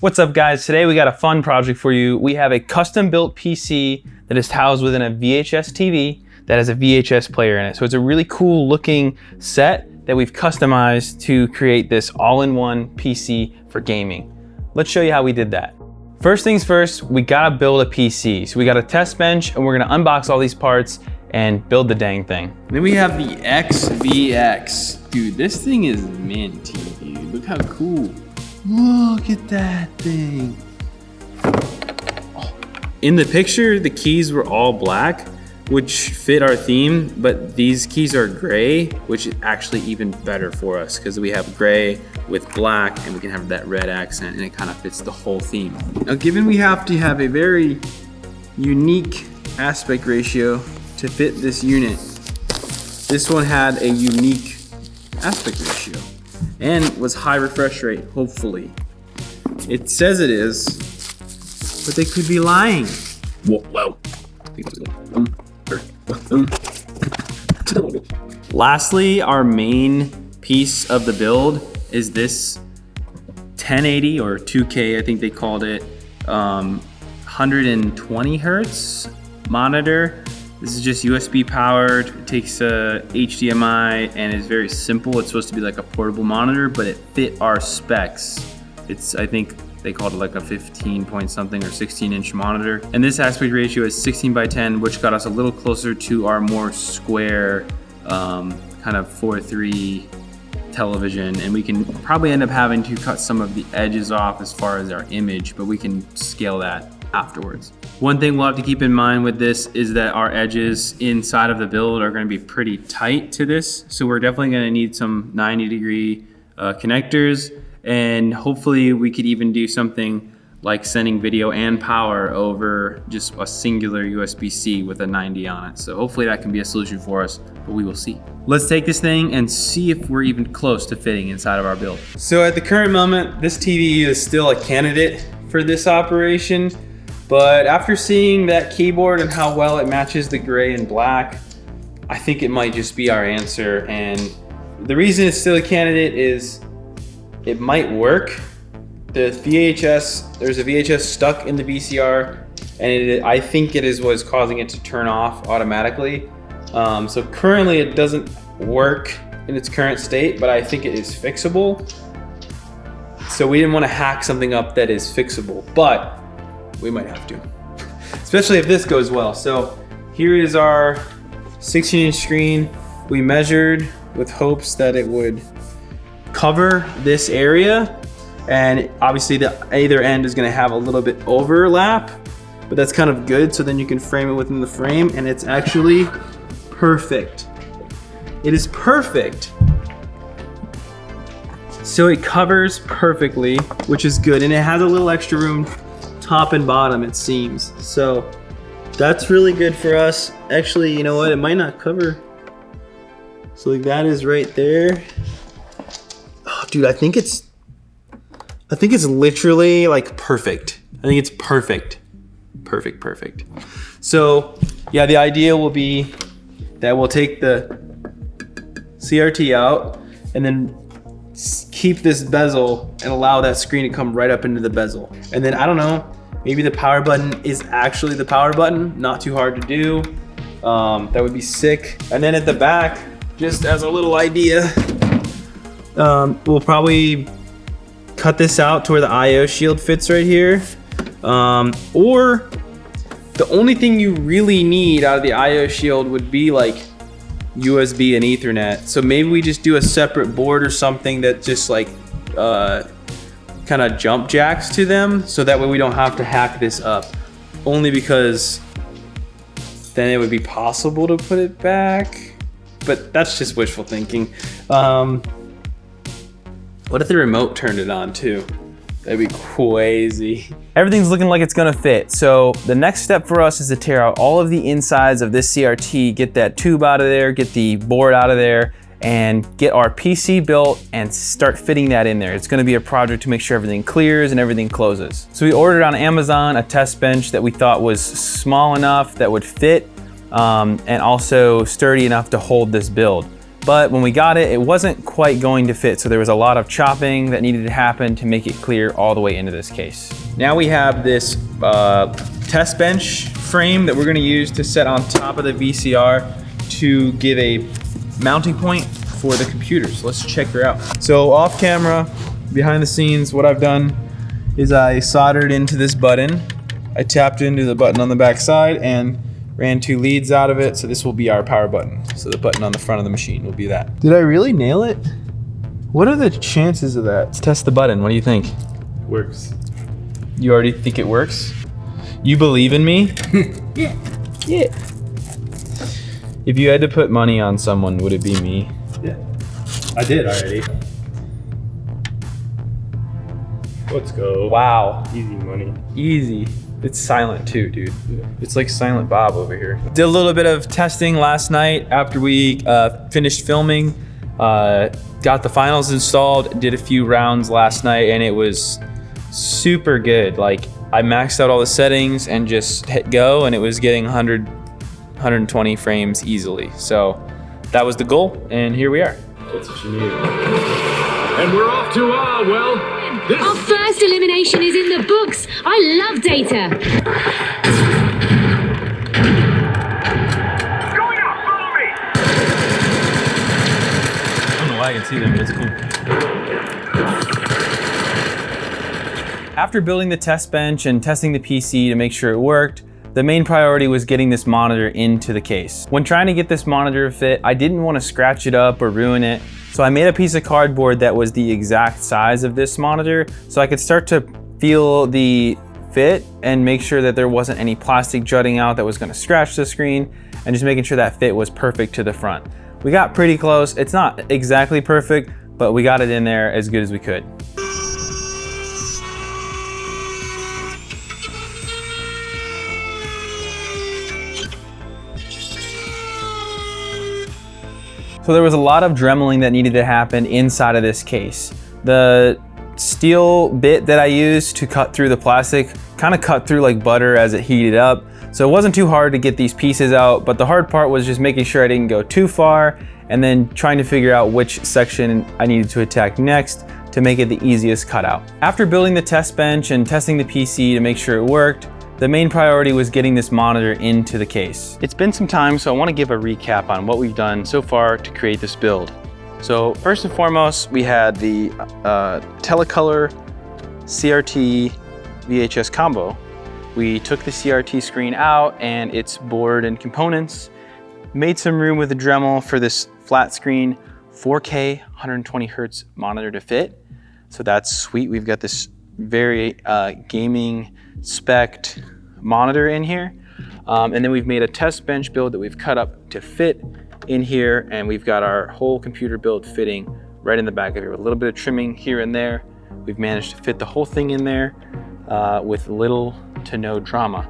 What's up guys? Today we got a fun project for you. We have a custom built PC that is housed within a VHS TV that has a VHS player in it. So it's a really cool looking set that we've customized to create this all-in-one PC for gaming. Let's show you how we did that. First things first, we gotta build a PC. So we got a test bench and we're gonna unbox all these parts and build the dang thing. Then we have the XVX. Dude, this thing is minty, dude. Look how cool. Look at that thing. In the picture, the keys were all black, which fit our theme, but these keys are gray, which is actually even better for us because we have gray with black and we can have that red accent and it kind of fits the whole theme. Now, given we have to have a very unique aspect ratio to fit this unit, this one had a unique aspect ratio and was high refresh rate, hopefully. It says it is, but they could be lying. Whoa. Lastly, our main piece of the build is this 1080 or 2K, I think they called it, 120 hertz monitor. This is just USB powered, it takes a HDMI and is very simple. It's supposed to be like a portable monitor, but it fit our specs. It's, I think they called it like a 15 point something or 16-inch monitor. And this aspect ratio is 16:10, which got us a little closer to our more square kind of 4:3 television. And we can probably end up having to cut some of the edges off as far as our image, but we can scale that afterwards. One thing we'll have to keep in mind with this is that our edges inside of the build are going to be pretty tight to this. So we're definitely going to need some 90-degree connectors, and hopefully we could even do something like sending video and power over just a singular USB-C with a 90 on it. So hopefully that can be a solution for us, but we will see. Let's take this thing and see if we're even close to fitting inside of our build. So at the current moment, this TV is still a candidate for this operation. But after seeing that keyboard and how well it matches the gray and black, I think it might just be our answer. And the reason it's still a candidate is it might work. The VHS, there's a VHS stuck in the VCR, and I think it is what's causing it to turn off automatically. So currently it doesn't work in its current state, but I think it is fixable. So we didn't want to hack something up that is fixable, but we might have to, especially if this goes well. So here is our 16-inch screen. We measured with hopes that it would cover this area, and obviously the either end is going to have a little bit overlap, but that's kind of good, so then you can frame it within the frame, and it's actually perfect. It is perfect. So it covers perfectly, which is good, and it has a little extra room top and bottom, it seems. So that's really good for us. Actually, you know what? It might not cover. So like that is right there. Oh, dude, I think it's literally like perfect. I think it's perfect. Perfect. So yeah, the idea will be that we'll take the CRT out and then keep this bezel and allow that screen to come right up into the bezel. And then I don't know, maybe the power button is actually the power button, not too hard to do. That would be sick. And then at the back, just as a little idea, we'll probably cut this out to where the IO shield fits right here. Or the only thing you really need out of the IO shield would be like USB and Ethernet. So maybe we just do a separate board or something that just like kind of jump jacks to them, so that way we don't have to hack this up. Only because then it would be possible to put it back, but that's just wishful thinking. What if the remote turned it on too? That'd be crazy. Everything's looking like it's gonna fit. So the next step for us is to tear out all of the insides of this CRT, get that tube out of there, get the board out of there, and get our PC built and start fitting that in there. It's gonna be a project to make sure everything clears and everything closes. So we ordered on Amazon a test bench that we thought was small enough that would fit and also sturdy enough to hold this build. But when we got it, it wasn't quite going to fit. So there was a lot of chopping that needed to happen to make it clear all the way into this case. Now we have this test bench frame that we're gonna use to set on top of the VCR to give a mounting point for the computers. Let's check her out. So off camera, behind the scenes, what I've done is I soldered into this button. I tapped into the button on the back side and ran 2 leads out of it. So this will be our power button. So the button on the front of the machine will be that. Did I really nail it? What are the chances of that? Let's test the button. What do you think? Works. You already think it works? You believe in me? Yeah. Yeah. If you had to put money on someone, would it be me? Yeah. I did already. Let's go. Wow. Easy money. Easy. It's silent too, dude. It's like Silent Bob over here. Did a little bit of testing last night after we finished filming. Got the finals installed, did a few rounds last night, and it was super good. Like, I maxed out all the settings and just hit go, and it was getting 120 frames easily. So that was the goal, and here we are. That's what you need. And we're off to Our first elimination is in the books. I love data. Going up, follow me! I don't know why I can see them, but it's cool. After building the test bench and testing the PC to make sure it worked, the main priority was getting this monitor into the case. When trying to get this monitor to fit, I didn't want to scratch it up or ruin it, so I made a piece of cardboard that was the exact size of this monitor so I could start to feel the fit and make sure that there wasn't any plastic jutting out that was going to scratch the screen, and just making sure that fit was perfect to the front. We got pretty close. It's not exactly perfect, but we got it in there as good as we could. So there was a lot of dremeling that needed to happen inside of this case. The steel bit that I used to cut through the plastic kind of cut through like butter as it heated up. So it wasn't too hard to get these pieces out, but the hard part was just making sure I didn't go too far and then trying to figure out which section I needed to attack next to make it the easiest cutout. After building the test bench and testing the PC to make sure it worked, the main priority was getting this monitor into the case. It's been some time, so I want to give a recap on what we've done so far to create this build. So first and foremost, we had the Telecolor CRT VHS combo. We took the CRT screen out and its board and components, made some room with the Dremel for this flat screen 4K 120 hertz monitor to fit. So that's sweet. We've got this very gaming spec'd monitor in here. And then we've made a test bench build that we've cut up to fit in here, and we've got our whole computer build fitting right in the back of here with a little bit of trimming here and there. We've managed to fit the whole thing in there with little to no drama.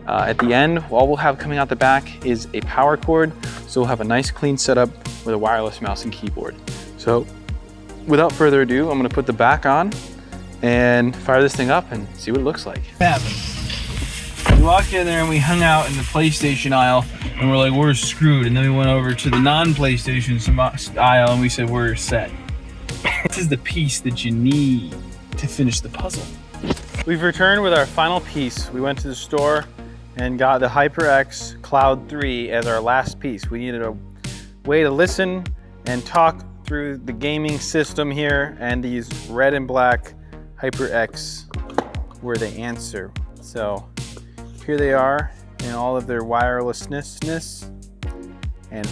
At the end, all we'll have coming out the back is a power cord, so we'll have a nice clean setup with a wireless mouse and keyboard. So without further ado, I'm gonna put the back on and fire this thing up and see what it looks like. We walked in there and we hung out in the PlayStation aisle and we're like, we're screwed. And then we went over to the non-PlayStation aisle and we said, we're set. This is the piece that you need to finish the puzzle. We've returned with our final piece. We went to the store and got the HyperX Cloud 3 as our last piece. We needed a way to listen and talk through the gaming system here, and these red and black HyperX were the answer. So here they are in all of their wirelessness. And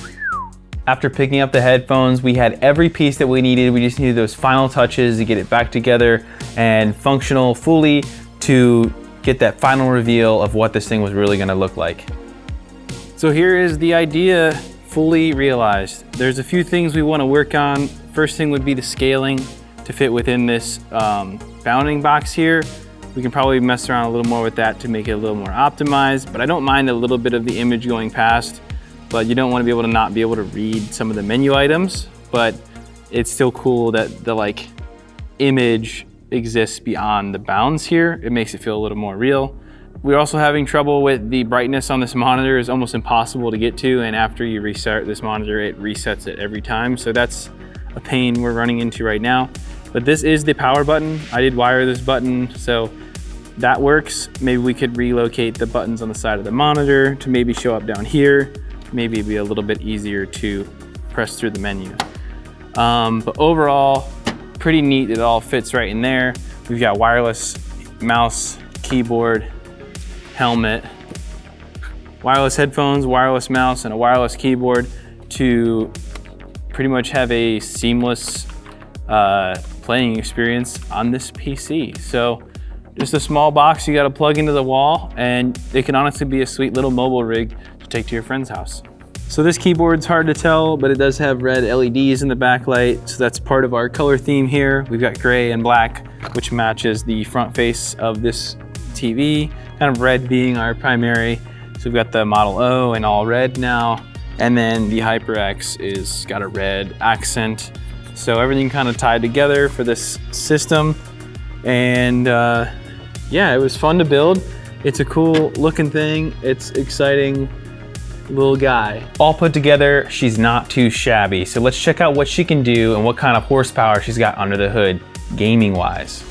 after picking up the headphones, we had every piece that we needed. We just needed those final touches to get it back together and functional fully to get that final reveal of what this thing was really gonna look like. So here is the idea fully realized. There's a few things we wanna work on. First thing would be the scaling to fit within this bounding box here. We can probably mess around a little more with that to make it a little more optimized, but I don't mind a little bit of the image going past, but you don't want to be able to not be able to read some of the menu items, but it's still cool that the image exists beyond the bounds here. It makes it feel a little more real. We're also having trouble with the brightness on this monitor. Is almost impossible to get to, and after you restart this monitor, it resets it every time. So that's a pain we're running into right now. But this is the power button. I did wire this button, so that works. Maybe we could relocate the buttons on the side of the monitor to maybe show up down here. Maybe it'd be a little bit easier to press through the menu. But overall, pretty neat. It all fits right in there. We've got wireless mouse, keyboard, helmet, wireless headphones, wireless mouse, and a wireless keyboard to pretty much have a seamless playing experience on this PC. So just a small box you got to plug into the wall, and it can honestly be a sweet little mobile rig to take to your friend's house. So this keyboard's hard to tell, but it does have red LEDs in the backlight, so that's part of our color theme here. We've got gray and black, which matches the front face of this TV, kind of red being our primary. So we've got the Model O in all red now, and then the HyperX is got a red accent. So everything kind of tied together for this system. And yeah, it was fun to build. It's a cool looking thing. It's exciting little guy. All put together, she's not too shabby. So let's check out what she can do and what kind of horsepower she's got under the hood, gaming wise.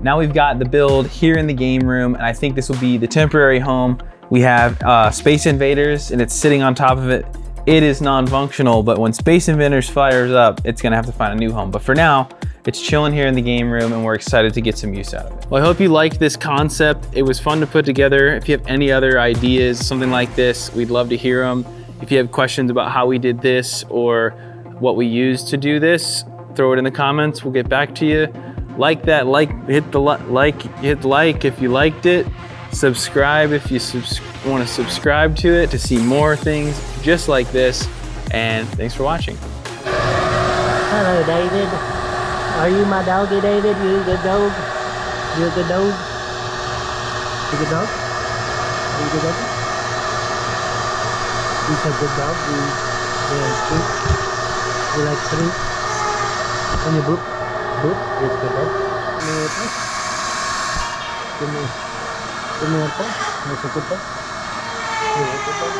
Now we've got the build here in the game room, and I think this will be the temporary home. We have Space Invaders, and it's sitting on top of it. It is non-functional, but when Space Invaders fires up, it's gonna have to find a new home. But for now, it's chilling here in the game room, and we're excited to get some use out of it. Well, I hope you liked this concept. It was fun to put together. If you have any other ideas, something like this, we'd love to hear them. If you have questions about how we did this or what we used to do this, throw it in the comments. We'll get back to you. Hit the like if you liked it. Subscribe if you want to subscribe to it to see more things just like this. And thanks for watching. Hello, David. Are you my doggy, David? You a good dog? You a good dog? You a good dog? You a good dog? He's a good dog. You treat? You like treat? Can you boop? Boop? It's good dog. Give me a paw. That's a good dog. You a good dog?